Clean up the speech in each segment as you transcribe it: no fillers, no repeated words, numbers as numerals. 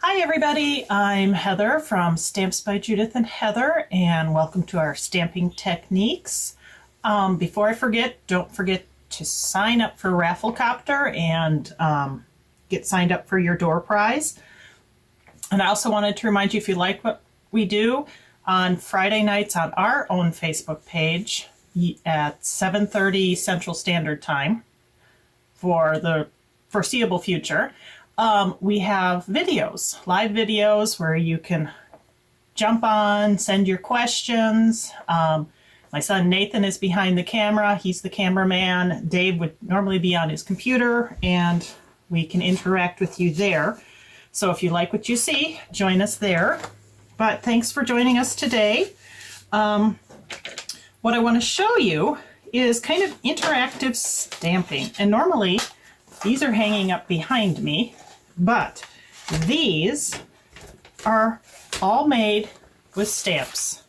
Hi everybody, I'm Heather from Stamps by Judith and Heather, and welcome to our stamping techniques. Before I forget, don't forget to sign up for Rafflecopter and get signed up for your door prize. And I also wanted to remind you, if you like what we do, on Friday nights on our own Facebook page at 7:30 Central Standard Time for the foreseeable future, we have videos, live videos where you can jump on, send your questions. My son Nathan is behind the camera. He's the cameraman. Dave would normally be on his computer, and we can interact with you there. So if you like what you see, join us there. But thanks for joining us today. What I want to show you is kind of interactive stamping. And normally these are hanging up behind me, but these are all made with stamps.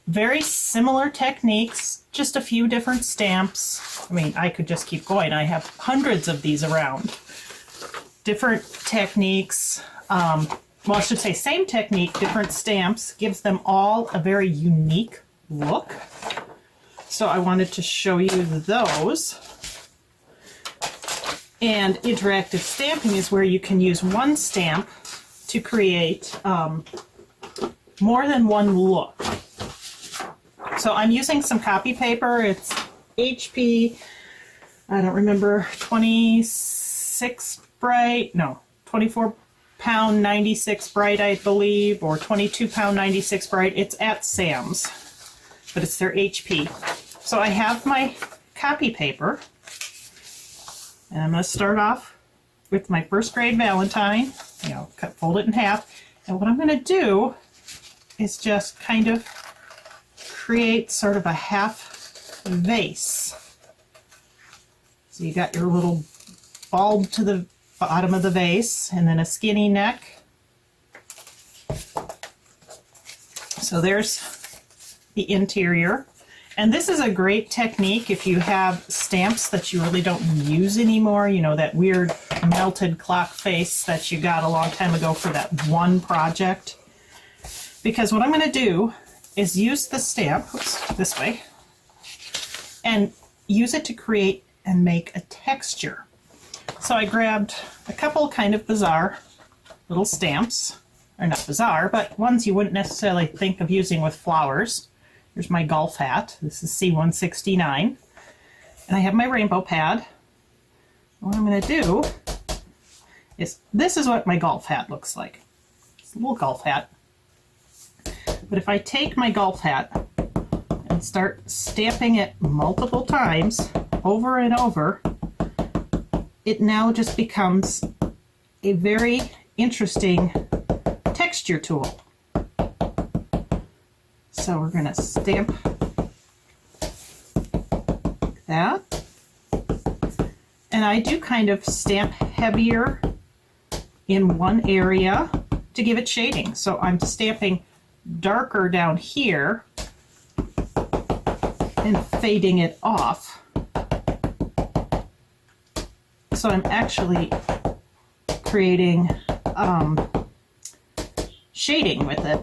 Very similar techniques, just a few different stamps. I mean, I could just keep going. I have hundreds of these around. Different techniques, well, I should say same technique, different stamps, gives them all a very unique look. So I wanted to show you those. And interactive stamping is where you can use one stamp to create more than one look. So I'm using some copy paper. It's HP, I don't remember, 26 bright, no, 24 pound 96 bright, I believe, or 22 pound 96 bright. It's at Sam's, but it's their HP. So I have my copy paper. And I'm going to start off with my first grade Valentine, fold it in half. And what I'm going to do is just kind of create sort of a half vase. So you got your little bulb to the bottom of the vase and then a skinny neck. So there's the interior. And this is a great technique if you have stamps that you really don't use anymore, you know, that weird melted clock face that you got a long time ago for that one project. Because what I'm going to do is use the stamp, this way, and use it to create and make a texture. So I grabbed a couple kind of bizarre little stamps, or not bizarre, but ones you wouldn't necessarily think of using with flowers. Here's my golf hat. This is C169. And I have my rainbow pad. What I'm going to do is, this is what my golf hat looks like. It's a little golf hat. But if I take my golf hat and start stamping it multiple times, over and over, it now just becomes a very interesting texture tool. So we're going to stamp like that. And I do kind of stamp heavier in one area to give it shading. So I'm stamping darker down here and fading it off. So I'm actually creating shading with it.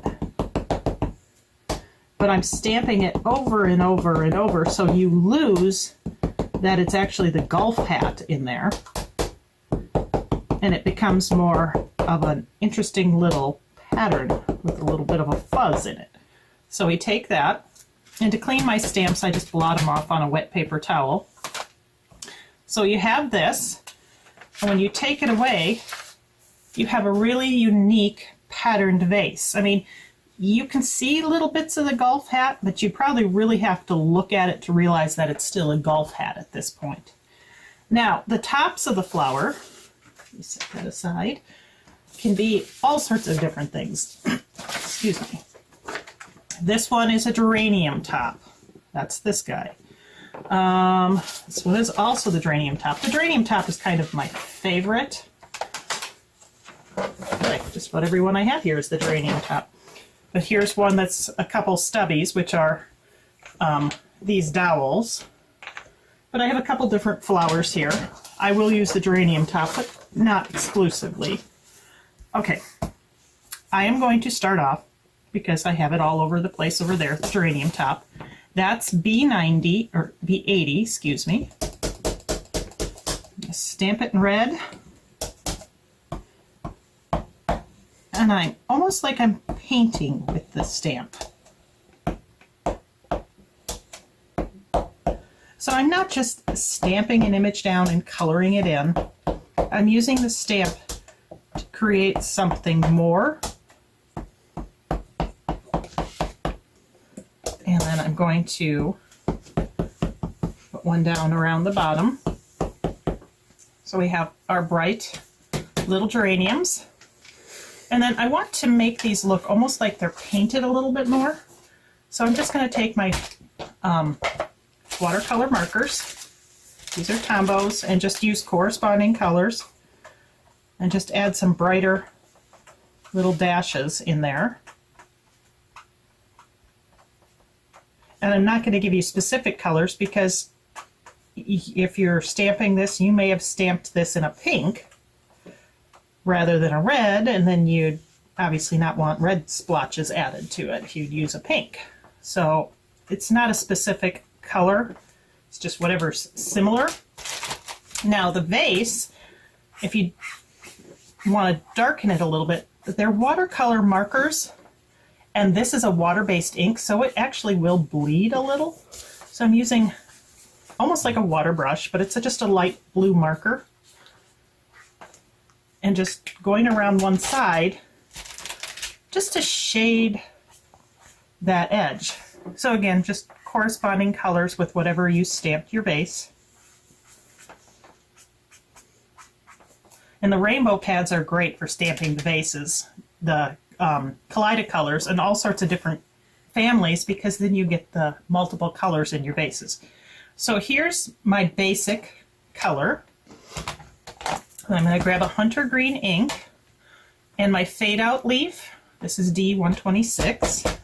But I'm stamping it over and over and over, so you lose that it's actually the golf hat in there. And it becomes more of an interesting little pattern with a little bit of a fuzz in it. So we take that, and to clean my stamps, I just blot them off on a wet paper towel. So you have this, and when you take it away, you have a really unique patterned vase. I mean, you can see little bits of the golf hat, but you probably really have to look at it to realize that it's still a golf hat at this point. Now, the tops of the flower, let me set that aside, can be all sorts of different things. Excuse me. This one is a geranium top. That's this guy. This one is also the geranium top. The geranium top is kind of my favorite. Like just about every one I have here is the geranium top. But here's one that's a couple stubbies, which are these dowels. But I have a couple different flowers here. I will use the geranium top, but not exclusively. Okay, I am going to start off, because I have it all over the place over there, the geranium top. That's B90, or B80, excuse me. Stamp it in red. And I'm almost like I'm painting with the stamp. So I'm not just stamping an image down and coloring it in. I'm using the stamp to create something more. And then I'm going to put one down around the bottom. So we have our bright little geraniums. And then I want to make these look almost like they're painted a little bit more. So I'm just going to take my watercolor markers. These are Tombos, and just use corresponding colors. And just add some brighter little dashes in there. And I'm not going to give you specific colors because if you're stamping this, you may have stamped this in a pink rather than a red, and then you'd obviously not want red splotches added to it. You'd use a pink. So it's not a specific color, it's just whatever's similar. Now the vase, if you want to darken it a little bit, they're watercolor markers, and this is a water-based ink, so it actually will bleed a little. So I'm using almost like a water brush, but it's just a light blue marker. And just going around one side just to shade that edge. So again, just corresponding colors with whatever you stamped your vase. And the rainbow pads are great for stamping the vases, the Kaleidocolors and all sorts of different families, because then you get the multiple colors in your vases. So here's my basic color. I'm going to grab a hunter green ink and my fade out leaf. This is D126.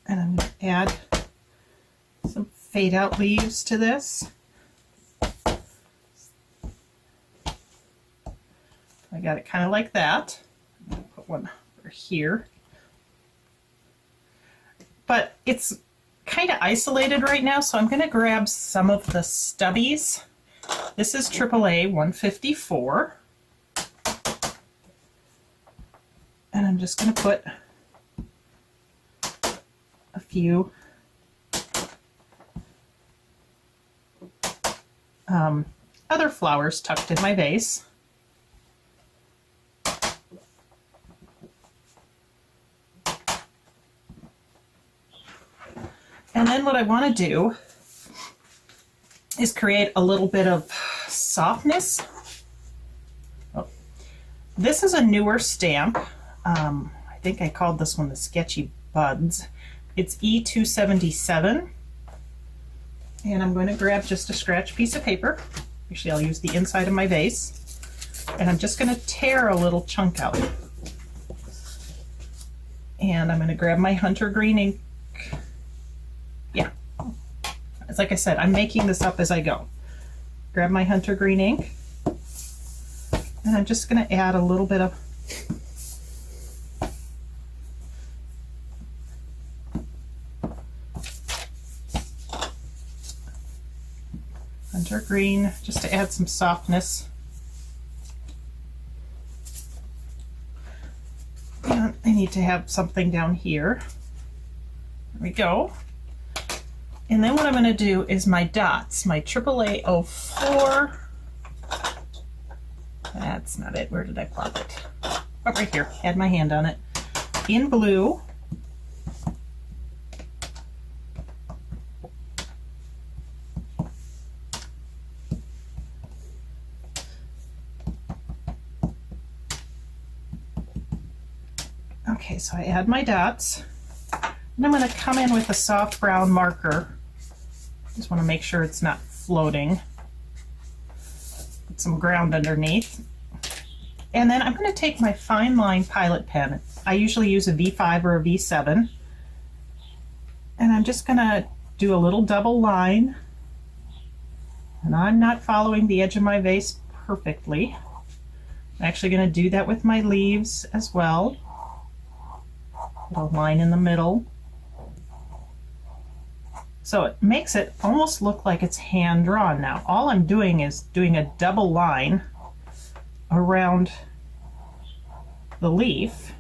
And I'm going to add some fade out leaves to this. I got it kind of like that. I'm going to put one over here. But it's kind of isolated right now, so I'm going to grab some of the stubbies. This is AAA 154. And I'm just going to put a few other flowers tucked in my vase. And then what I want to do is create a little bit of softness. Oh, this is a newer stamp. I think I called this one the Sketchy Buds. It's E277. And I'm going to grab just a scratch piece of paper. Actually, I'll use the inside of my vase. And I'm just going to tear a little chunk out. And I'm going to grab my hunter green ink. Yeah, it's like I said, I'm making this up as I go. Grab my hunter green ink, and I'm just going to add a little bit of hunter green, just to add some softness. And I need to have something down here. There we go. And then what I'm going to do is my dots, my AAA 04. That's not it. Where did I plop it? Oh, right here. Had my hand on it. In blue. Okay, so I add my dots. And I'm going to come in with a soft brown marker. Just want to make sure it's not floating. Put some ground underneath. And then I'm going to take my fine line pilot pen. I usually use a V5 or a V7. And I'm just going to do a little double line And I'm not following the edge of my vase perfectly. I'm actually going to do that with my leaves as well. Put a line in the middle. So it makes it almost look like it's hand drawn. Now all I'm doing is doing a double line around the leaf.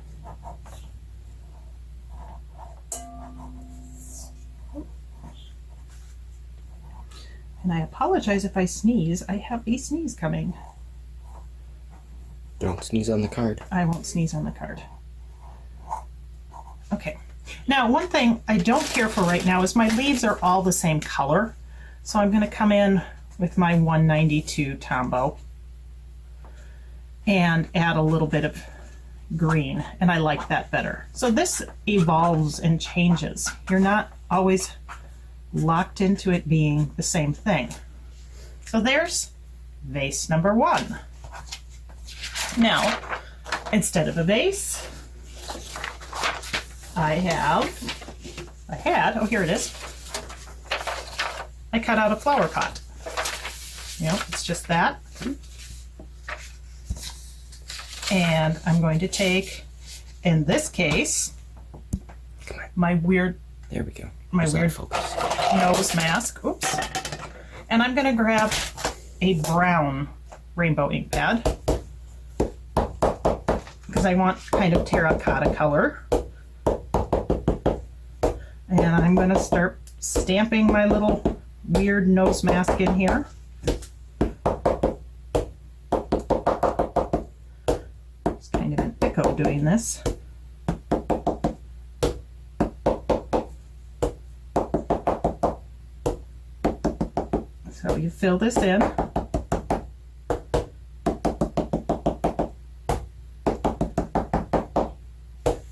And I apologize if I sneeze. I have a sneeze coming. Don't sneeze on the card. I won't sneeze on the card. Okay. Now, one thing I don't care for right now is my leaves are all the same color. So I'm going to come in with my 192 Tombow and add a little bit of green, and I like that better. So this evolves and changes. You're not always locked into it being the same thing. So there's vase number 1. Now, instead of a vase, I had, oh, here it is. I cut out a flower pot. Yep, it's just that. And I'm going to take, in this case, my weird, there we go. My weird focus nose mask. Oops. And I'm going to grab a brown rainbow ink pad because I want kind of terracotta color. And I'm going to start stamping my little weird nose mask in here. It's kind of an echo doing this. So you fill this in.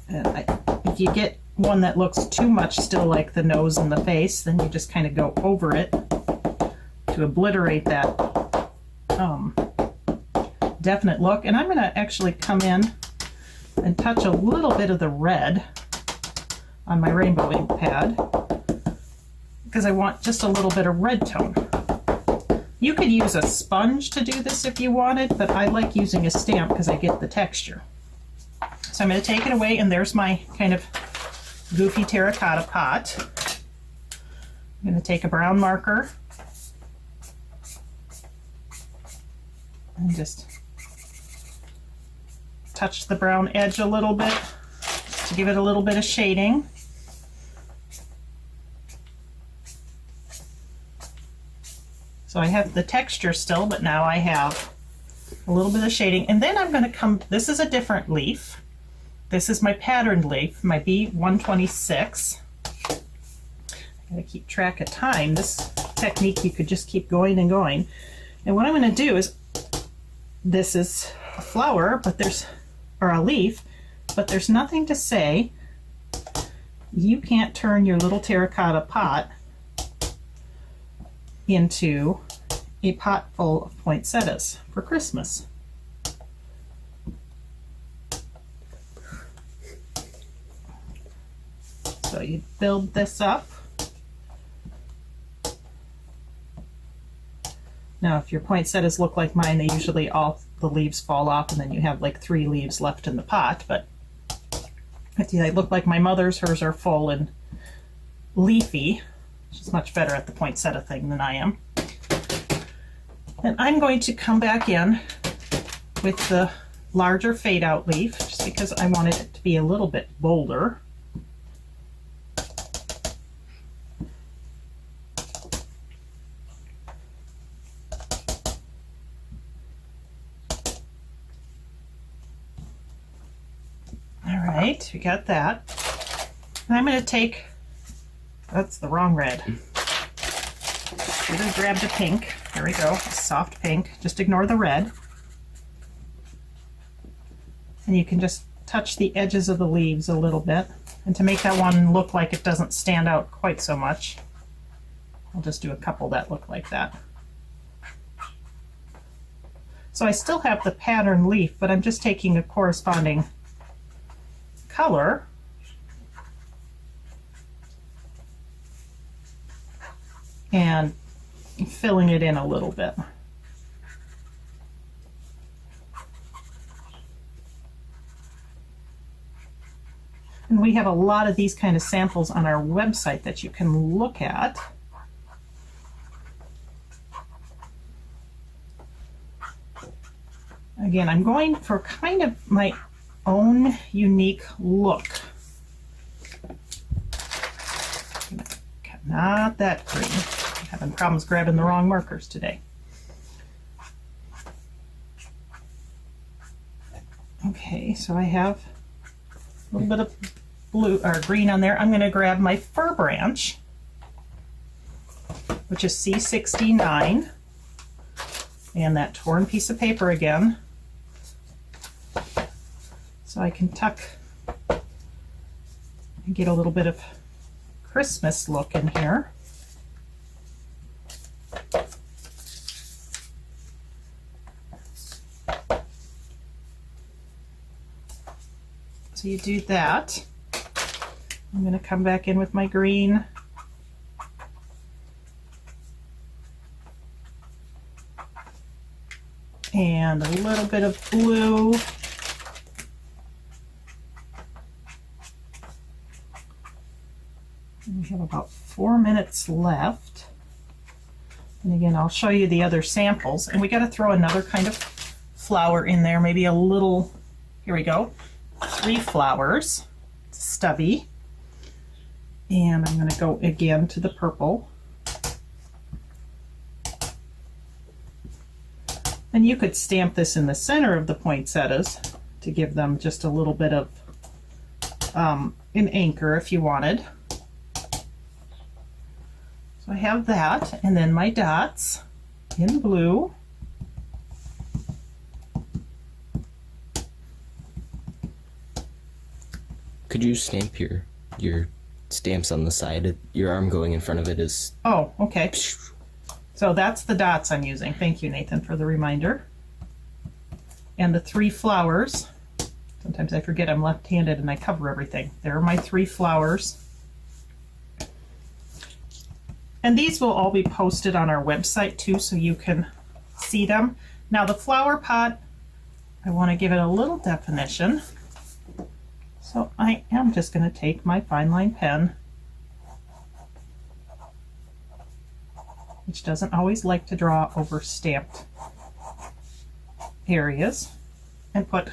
And if you get one that looks too much still like the nose and the face, then you just kind of go over it to obliterate that definite look. And I'm going to actually come in and touch a little bit of the red on my rainbow ink pad because I want just a little bit of red tone. You could use a sponge to do this if you wanted, but I like using a stamp because I get the texture. So I'm going to take it away, and there's my kind of goofy terracotta pot. I'm going to take a brown marker and just touch the brown edge a little bit to give it a little bit of shading. So I have the texture still, but now I have a little bit of shading. And then I'm going to come, this is a different leaf. This is my patterned leaf, my B126. I gotta keep track of time. This technique, you could just keep going and going. And what I'm going to do is, this is a flower, but there's, or a leaf, but there's nothing to say you can't turn your little terracotta pot into a pot full of poinsettias for Christmas. So you build this up. Now if your poinsettias look like mine, they usually all the leaves fall off and then you have like 3 leaves left in the pot, but if they look like my mother's, hers are full and leafy. She's much better at the poinsettia thing than I am. And I'm going to come back in with the larger fade out leaf just because I wanted it to be a little bit bolder. All right, we got that. And I'm going to take, that's the wrong red. Should have grabbed a pink. There we go, a soft pink. Just ignore the red. And you can just touch the edges of the leaves a little bit. And to make that one look like it doesn't stand out quite so much, I'll just do a couple that look like that. So I still have the pattern leaf, but I'm just taking a corresponding color and filling it in a little bit. And we have a lot of these kind of samples on our website that you can look at. Again, I'm going for kind of my own unique look. Not that green. I'm having problems grabbing the wrong markers today. Okay, so I have a little bit of blue or green on there. I'm going to grab my fir branch, which is C69, and that torn piece of paper again. So I can tuck and get a little bit of Christmas look in here. So you do that. I'm going to come back in with my green. And a little bit of blue. And we have about 4 minutes left. And again, I'll show you the other samples. And we got to throw another kind of flower in there, maybe a little, here we go, 3 flowers, stubby. And I'm going to go again to the purple. And you could stamp this in the center of the poinsettias to give them just a little bit of an anchor if you wanted. So I have that, and then my dots in blue. Could you stamp your stamps on the side? Your arm going in front of it is... Oh, okay. So that's the dots I'm using. Thank you, Nathan, for the reminder. And the 3 flowers. Sometimes I forget I'm left-handed and I cover everything. There are my 3 flowers. And these will all be posted on our website too, so you can see them. Now the flower pot, I want to give it a little definition. So I am just going to take my fine line pen, which doesn't always like to draw over stamped areas, and put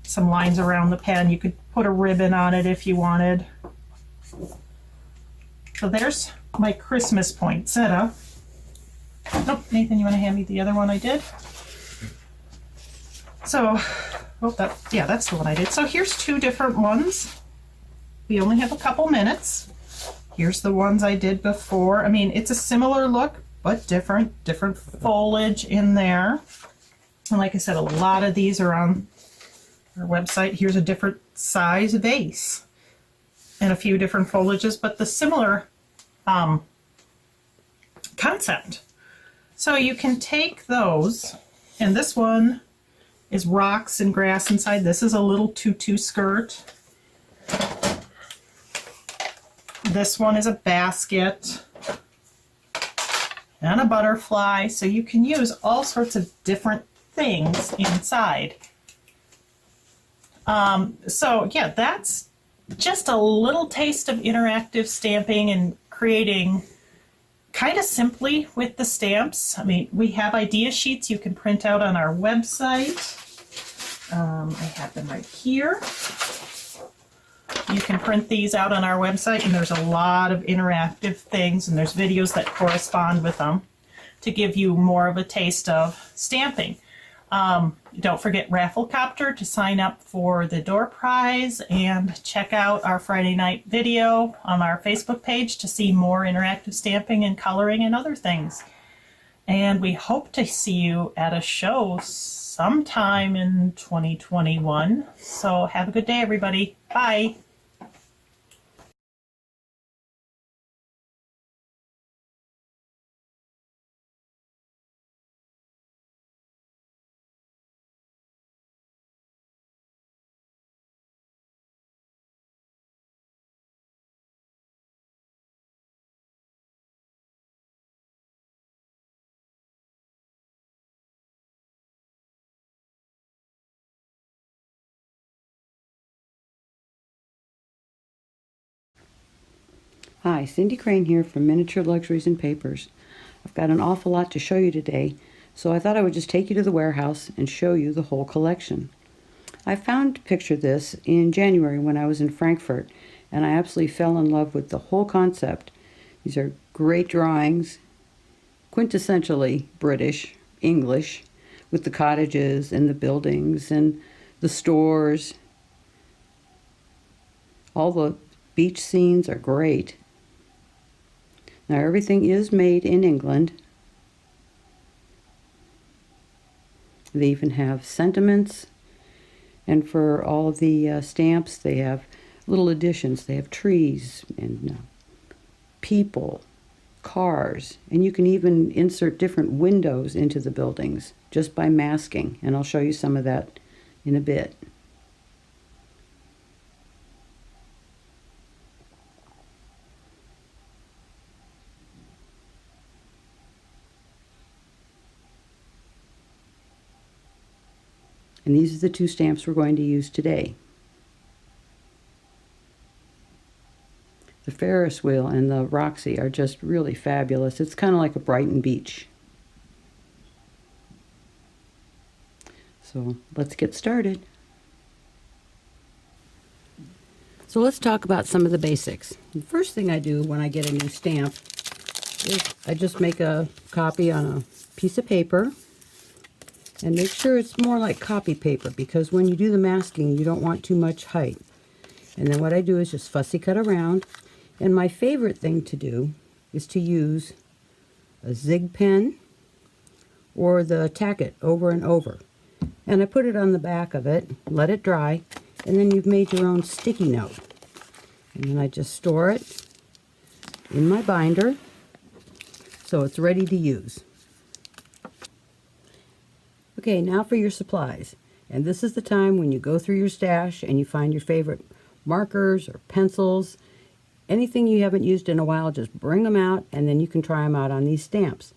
some lines around the pen. You could put a ribbon on it if you wanted. So there's my Christmas poinsettia. Oh, Nathan, you want to hand me the other one I did? So, oh, yeah, that's the one I did. So here's 2 different ones. We only have a couple minutes. Here's the ones I did before. I mean, it's a similar look, but different foliage in there. And like I said, a lot of these are on our website. Here's a different size vase and a few different foliages, but the similar concept. So you can take those, and this one is rocks and grass inside. This is a little tutu skirt. This one is a basket and a butterfly. So you can use all sorts of different things inside. So yeah, that's just a little taste of interactive stamping and creating kind of simply with the stamps. I mean, we have idea sheets you can print out on our website. I have them right here. You can print these out on our website, and there's a lot of interactive things, and there's videos that correspond with them to give you more of a taste of stamping. Don't forget Rafflecopter to sign up for the door prize, and check out our Friday night video on our Facebook page to see more interactive stamping and coloring and other things. And we hope to see you at a show sometime in 2021. So have a good day, everybody. Bye. Hi, Cindy Crane here from Miniature Luxuries and Papers. I've got an awful lot to show you today, so I thought I would just take you to the warehouse and show you the whole collection. I found Picture This in January when I was in Frankfurt, and I absolutely fell in love with the whole concept. These are great drawings, quintessentially British, English, with the cottages and the buildings and the stores. All the beach scenes are great. Now everything is made in England. They even have sentiments, and for all of the stamps they have little additions. They have trees and people, cars, and you can even insert different windows into the buildings just by masking, and I'll show you some of that in a bit. And these are the two stamps we're going to use today. The Ferris wheel and the Roxy are just really fabulous. It's kind of like a Brighton Beach. So let's get started. So let's talk about some of the basics. The first thing I do when I get a new stamp is I just make a copy on a piece of paper. And make sure it's more like copy paper, because when you do the masking, you don't want too much height. And then what I do is just fussy cut around. And my favorite thing to do is to use a zig pen or the tack it over and over. And I put it on the back of it, let it dry, and then you've made your own sticky note. And then I just store it in my binder so it's ready to use. Okay, now for your supplies. And this is the time when you go through your stash and you find your favorite markers or pencils. Anything you haven't used in a while, just bring them out and then you can try them out on these stamps.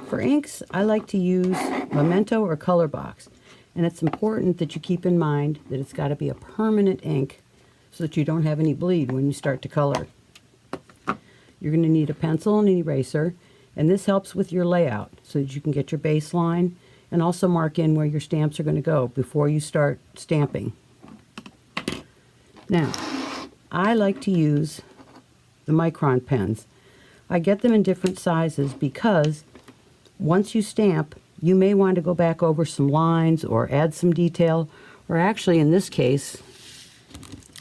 For inks, I like to use Memento or Color Box. And it's important that you keep in mind that it's got to be a permanent ink so that you don't have any bleed when you start to color. You're going to need a pencil and an eraser, and this helps with your layout so that you can get your baseline and also mark in where your stamps are going to go before you start stamping. Now, I like to use the micron pens. I get them in different sizes because once you stamp, you may want to go back over some lines or add some detail, or actually in this case,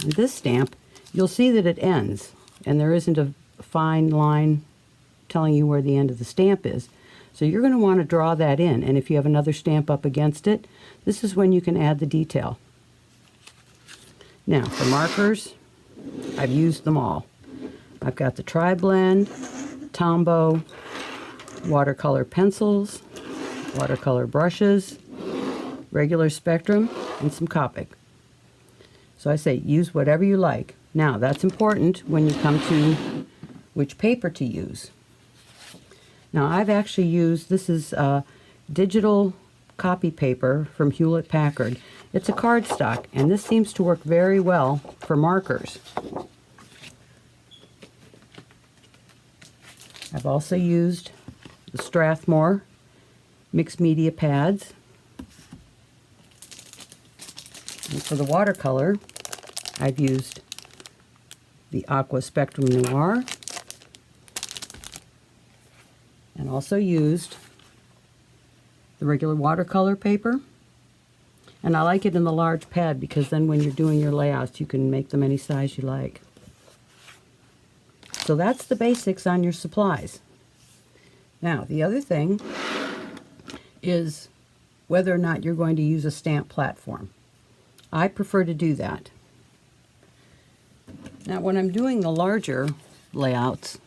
in this stamp, you'll see that it ends and there isn't a fine line telling you where the end of the stamp is. So you're going to want to draw that in, and if you have another stamp up against it, this is when you can add the detail. Now, for markers, I've used them all. I've got the Tri-Blend, Tombow, watercolor pencils, watercolor brushes, regular Spectrum, and some Copic. So I say use whatever you like. Now, that's important when you come to which paper to use. Now I've actually used, this is digital copy paper from Hewlett-Packard. It's a cardstock, and this seems to work very well for markers. I've also used the Strathmore mixed media pads. And for the watercolor, I've used the Aqua Spectrum Noir, and also used the regular watercolor paper. And I like it in the large pad because then when you're doing your layouts, you can make them any size you like. So that's the basics on your supplies. Now, the other thing is whether or not you're going to use a stamp platform. I prefer to do that. Now, when I'm doing the larger layouts,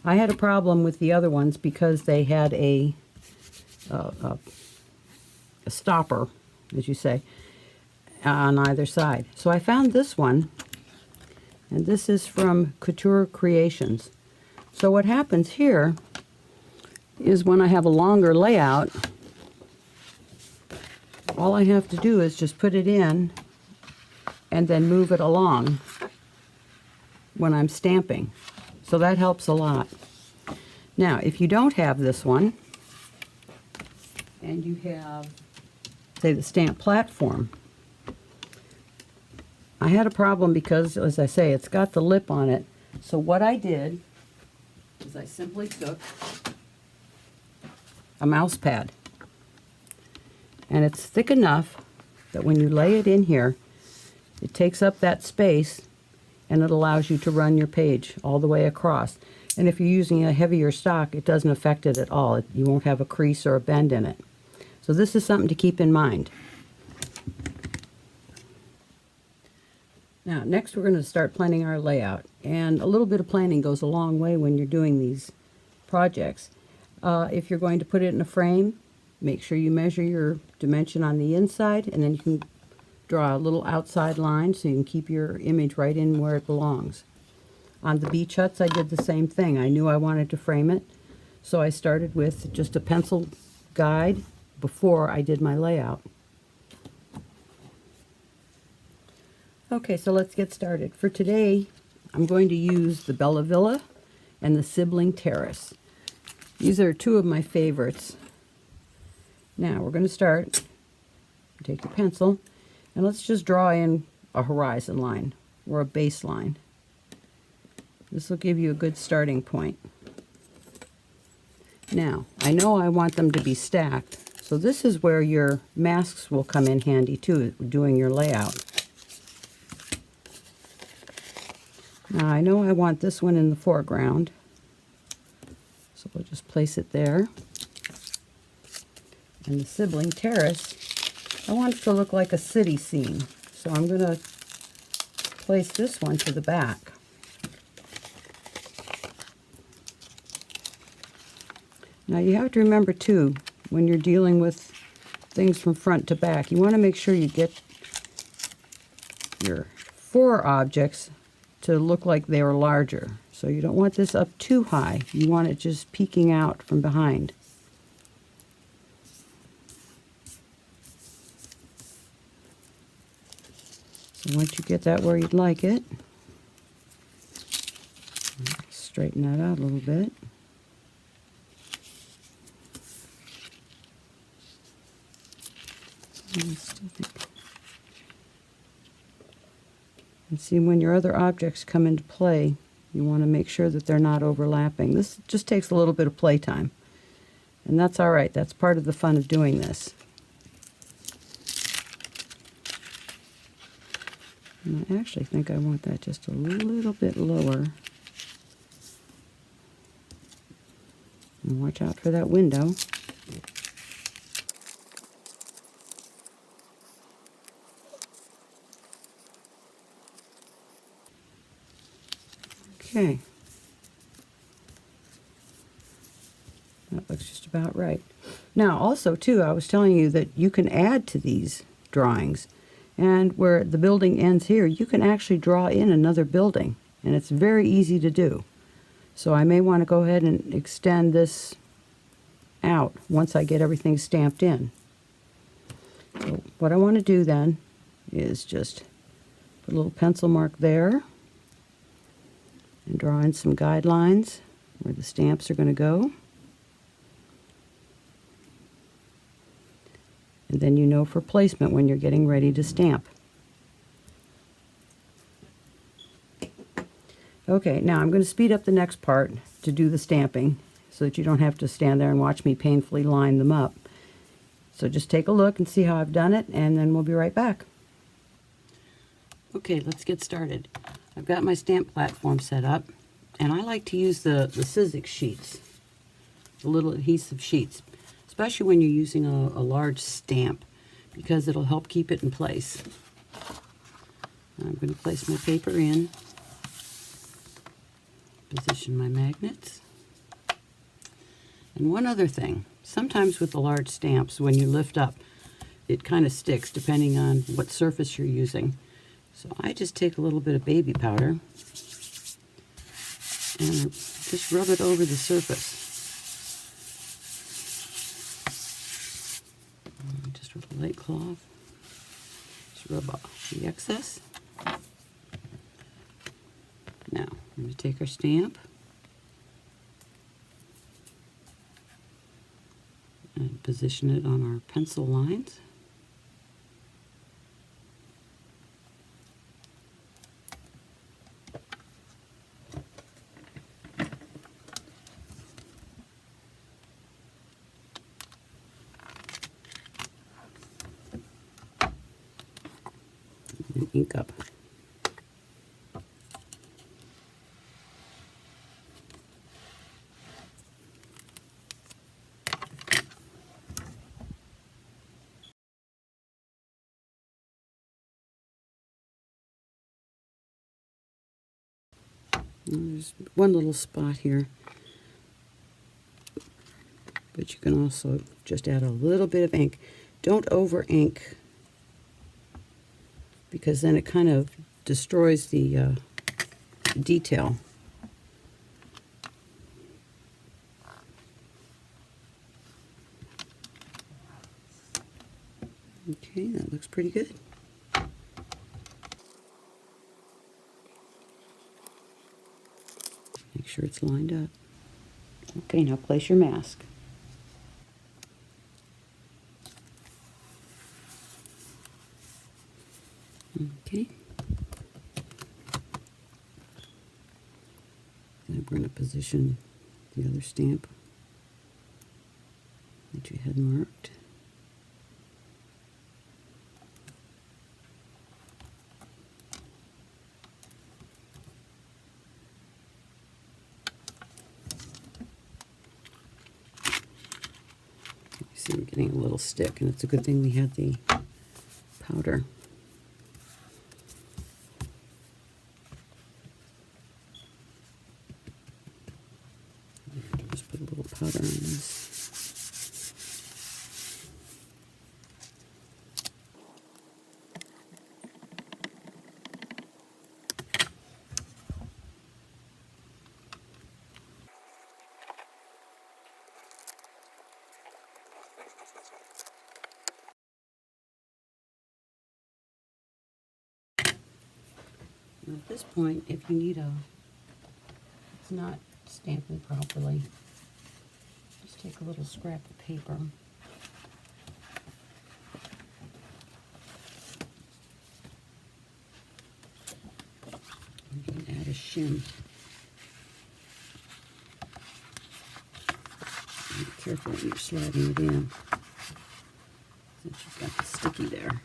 I had a problem with the other ones because they had a stopper, as you say, on either side. So I found this one, and this is from Couture Creations. So what happens here is when I have a longer layout, all I have to do is just put it in and then move it along when I'm stamping. So that helps a lot. Now, if you don't have this one, and you have, say, the stamp platform, I had a problem because, as I say, it's got the lip on it. So what I did is I simply took a mouse pad, and it's thick enough that when you lay it in here, it takes up that space and it allows you to run your page all the way across. And if you're using a heavier stock, it doesn't affect it at all. You won't have a crease or a bend in it. So this is something to keep in mind. Now, next we're going to start planning our layout. And a little bit of planning goes a long way when you're doing these projects. If you're going to put it in a frame, make sure you measure your dimension on the inside, and then you can draw a little outside line so you can keep your image right in where it belongs. On the beach huts, I did the same thing. I knew I wanted to frame it, so I started with just a pencil guide before I did my layout. Okay, so let's get started. For today, I'm going to use the Bella Villa and the Sibling Terrace. These are two of my favorites. Now, we're going to start. Take your pencil, and let's just draw in a horizon line or a baseline. This will give you a good starting point. Now, I know I want them to be stacked, so this is where your masks will come in handy too, doing your layout. Now, I know I want this one in the foreground, so we'll just place it there. And the Sibling Terrace, I want it to look like a city scene, so I'm going to place this one to the back. Now, you have to remember too, when you're dealing with things from front to back, you want to make sure you get your four objects to look like they are larger. So you don't want this up too high. You want it just peeking out from behind. So once you get that where you'd like it, straighten that out a little bit. And see, when your other objects come into play, you want to make sure that they're not overlapping. This just takes a little bit of play time. And that's all right. That's part of the fun of doing this. And I actually think I want that just a little bit lower. And watch out for that window. Okay, that looks just about right. Now also too, I was telling you that you can add to these drawings, and where the building ends here, you can actually draw in another building, and it's very easy to do. So I may want to go ahead and extend this out once I get everything stamped in. So what I want to do then is just put a little pencil mark there, and draw in some guidelines where the stamps are going to go. And then you know for placement when you're getting ready to stamp. Okay, now I'm going to speed up the next part to do the stamping so that you don't have to stand there and watch me painfully line them up. So just take a look and see how I've done it, and then we'll be right back. Okay, let's get started. I've got my stamp platform set up, and I like to use the Sizzix sheets, the little adhesive sheets, especially when you're using a large stamp, because it'll help keep it in place. I'm going to place my paper in, position my magnets. And one other thing, sometimes with the large stamps, when you lift up, it kind of sticks depending on what surface you're using. So I just take a little bit of baby powder and just rub it over the surface. And just with a light cloth, just rub off the excess. Now, we're going to take our stamp and position it on our pencil lines. And ink up. There's one little spot here, but you can also just add a little bit of ink. Don't over ink, because then it kind of destroys the detail. Okay, that looks pretty good. Make sure it's lined up. Okay, now place your mask. Okay. Then we're going to position the other stamp that you had marked. See, we're getting a little stick, and it's a good thing we had the powder. Just put a little powder on this. Now at this point, if you need it's not stamping properly, just take a little scrap of paper. You can add a shim. Be careful when you're sliding it in, since you've got the sticky there.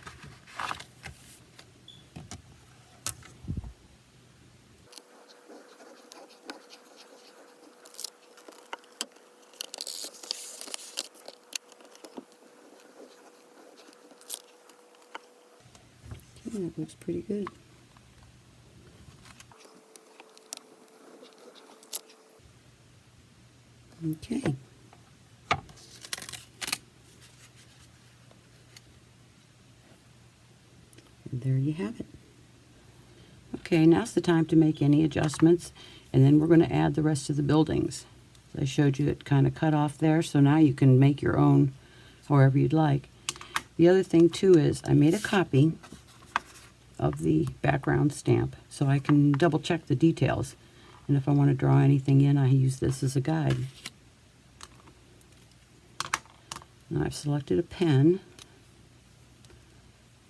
Okay, that looks pretty good. Okay. And there you have it. Okay, now's the time to make any adjustments, and then we're going to add the rest of the buildings. As I showed you, it kind of cut off there, so now you can make your own however you'd like. The other thing too is I made a copy of the background stamp so I can double check the details, and if I want to draw anything in, I use this as a guide. Now I've selected a pen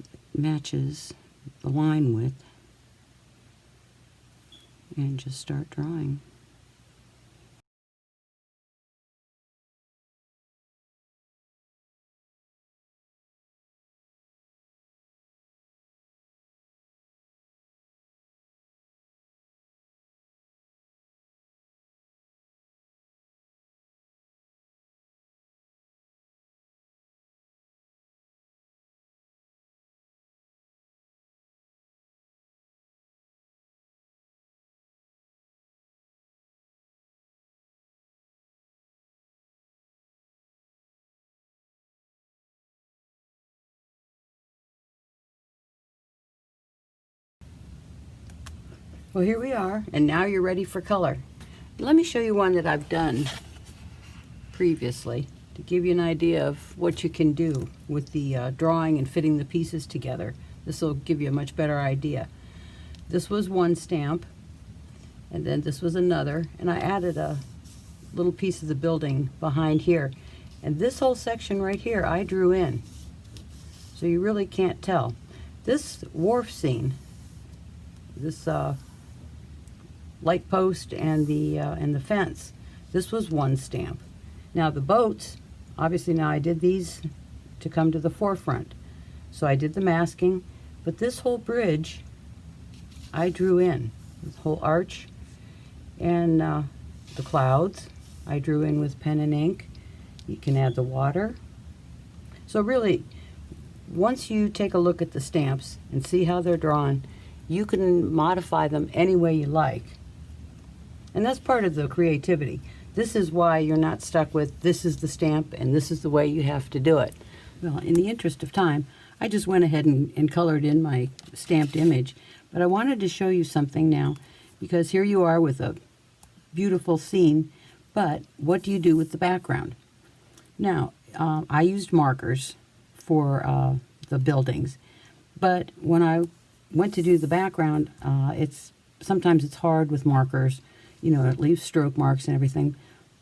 that matches the line width, and just start drawing. Well, here we are, and now you're ready for color. Let me show you one that I've done previously to give you an idea of what you can do with the drawing and fitting the pieces together. This will give you a much better idea. This was one stamp, And then this was another, and I added a little piece of the building behind here. And this whole section right here, I drew in. So you really can't tell. This wharf scene, this light post and the fence, this was one stamp. Now the boats, obviously now I did these to come to the forefront. So I did the masking, but this whole bridge, I drew in. This whole arch and the clouds, I drew in with pen and ink. You can add the water. So really, once you take a look at the stamps and see how they're drawn, you can modify them any way you like. And that's part of the creativity. This is why you're not stuck with this is the stamp and this is the way you have to do it. Well, in the interest of time, I just went ahead and colored in my stamped image. But I wanted to show you something now, because here you are with a beautiful scene, but what do you do with the background? Now, I used markers for the buildings, but when I went to do the background, sometimes it's hard with markers, you know, it leaves stroke marks and everything,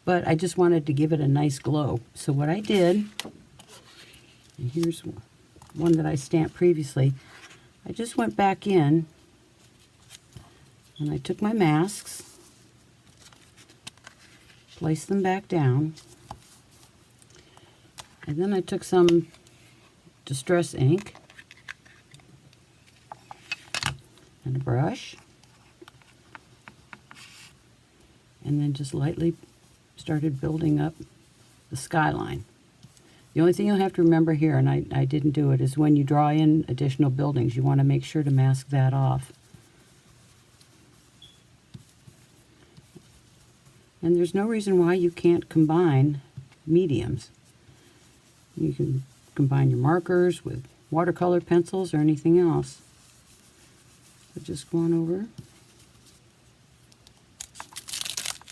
but I just wanted to give it a nice glow. So what I did, and here's one that I stamped previously, I just went back in and I took my masks, placed them back down, and then I took some distress ink and a brush, and then just lightly started building up the skyline. The only thing you'll have to remember here, and I didn't do it, is when you draw in additional buildings, you want to make sure to mask that off. And there's no reason why you can't combine mediums. You can combine your markers with watercolor pencils or anything else. So just go on over.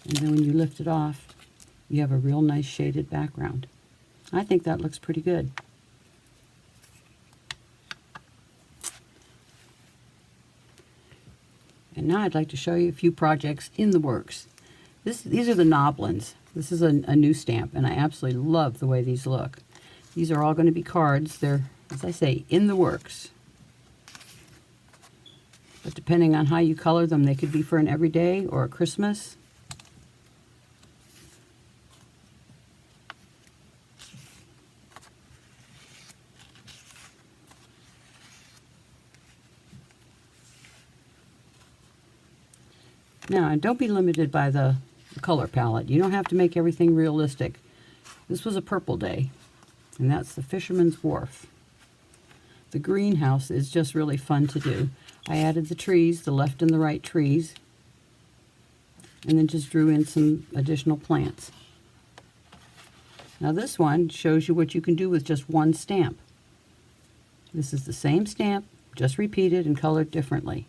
And then when you lift it off, you have a real nice shaded background. I think that looks pretty good. And now I'd like to show you a few projects in the works. These are the Noblins. This is a new stamp, and I absolutely love the way these look. These are all going to be cards. They're, as I say, in the works. But depending on how you color them, they could be for an everyday or a Christmas. Now, and don't be limited by the color palette. You don't have to make everything realistic. This was a purple day, and that's the Fisherman's Wharf. The greenhouse is just really fun to do. I added the trees, the left and the right trees, and then just drew in some additional plants. Now this one shows you what you can do with just one stamp. This is the same stamp, just repeated and colored differently.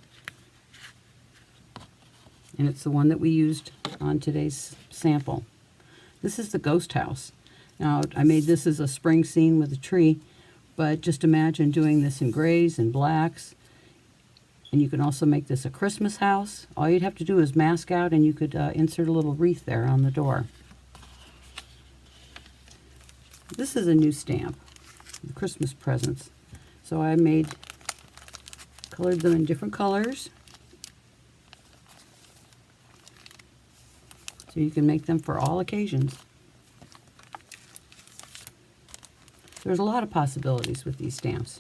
And it's the one that we used on today's sample. This is the ghost house. Now, I made this as a spring scene with a tree, but just imagine doing this in grays and blacks. And you can also make this a Christmas house. All you'd have to do is mask out, and you could insert a little wreath there on the door. This is a new stamp, the Christmas presents. So I colored them in different colors. So you can make them for all occasions. There's a lot of possibilities with these stamps.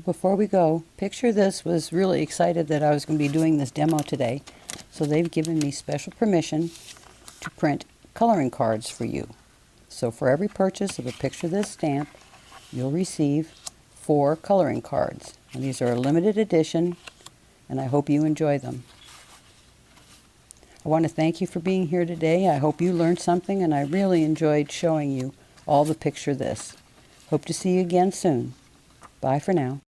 Before we go, Picture This was really excited that I was going to be doing this demo today, so they've given me special permission to print coloring cards for you. So for every purchase of a Picture This stamp, you'll receive 4 coloring cards. And these are a limited edition, and I hope you enjoy them. I want to thank you for being here today. I hope you learned something, and I really enjoyed showing you all the Picture This. Hope to see you again soon. Bye for now.